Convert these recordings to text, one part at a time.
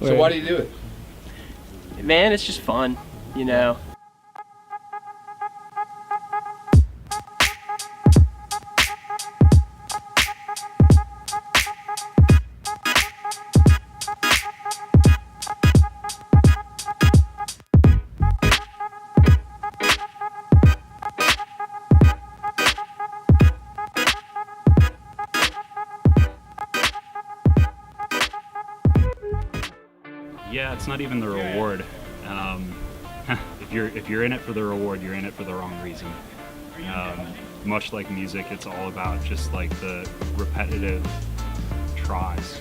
So why do you do it? Man, it's just fun, you know. Yeah, it's not even the reward. Um, if you're in it for the reward, you're in it for the wrong reason. Much like music, it's all about just like the repetitive tries,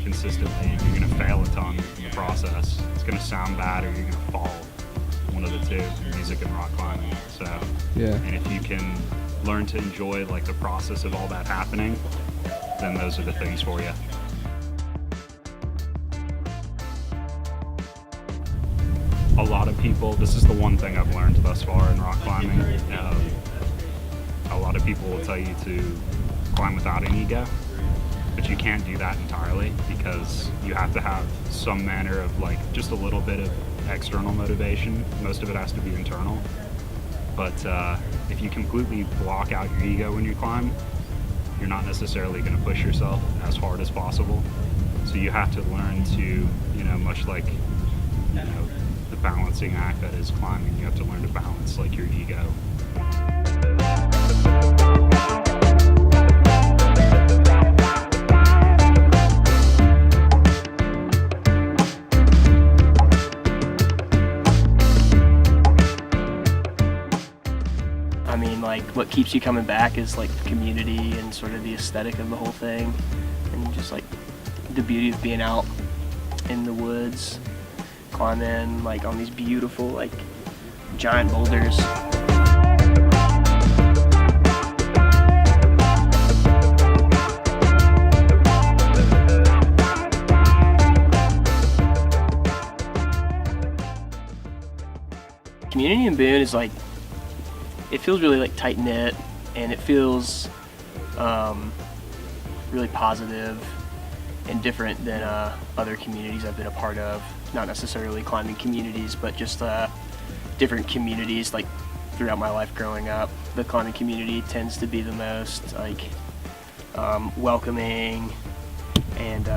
consistently. And you're gonna fail a ton in the process. It's gonna sound bad, or you're gonna fall. One of the two, music and rock climbing. So, Yeah. and if you can learn to enjoy like the process of all that happening, then those are the things for you. A lot of people, this is the one thing I've learned thus far in rock climbing. A lot of people will tell you to climb without an ego, but you can't do that entirely because you have to have some manner of like just a little bit of external motivation. Most of it has to be internal. But if you completely block out your ego when you climb, you're not necessarily going to push yourself as hard as possible. So you have to learn to, much like, the balancing act that is climbing, you have to learn to balance like your ego. I mean, like, what keeps you coming back is like the community and sort of the aesthetic of the whole thing, and just like the beauty of being out in the woods, climbing like on these beautiful like giant boulders. Community in Boone is like, it feels really like tight knit, and it feels really positive and different than other communities I've been a part of. Not necessarily climbing communities, but just different communities. Like throughout my life growing up, the climbing community tends to be the most like welcoming and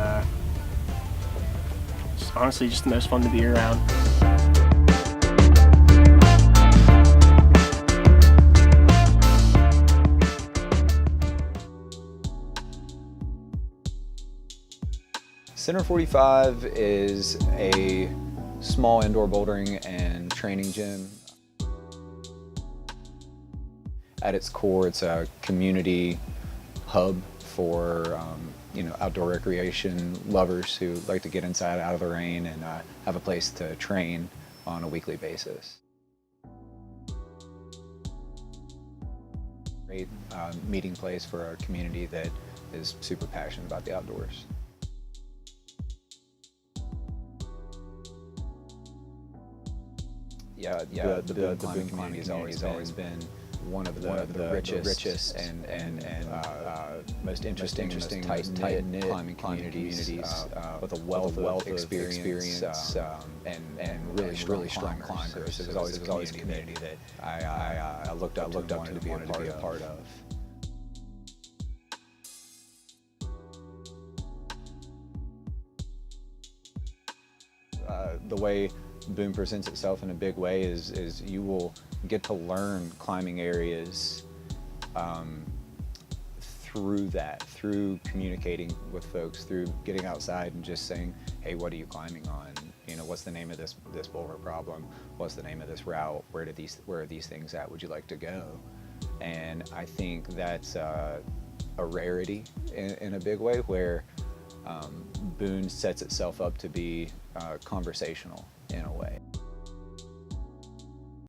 honestly just the most fun to be around. Center 45 is a small indoor bouldering and training gym. At its core, it's a community hub for outdoor recreation lovers who like to get inside out of the rain and have a place to train on a weekly basis. Great meeting place for our community that is super passionate about the outdoors. Yeah, the Boone climbing community has always been one of the richest and most interesting tight-knit climbing communities with a wealth of experience and really strong climbers. It was always a community that I looked up to be a part of. The way Boone presents itself in a big way is you will get to learn climbing areas through communicating with folks, through getting outside and just saying, hey, what are you climbing on? What's the name of this boulder problem? What's the name of this route? Where are these things at? Would you like to go? And I think that's a rarity in a big way, where Boone sets itself up to be conversational in a way.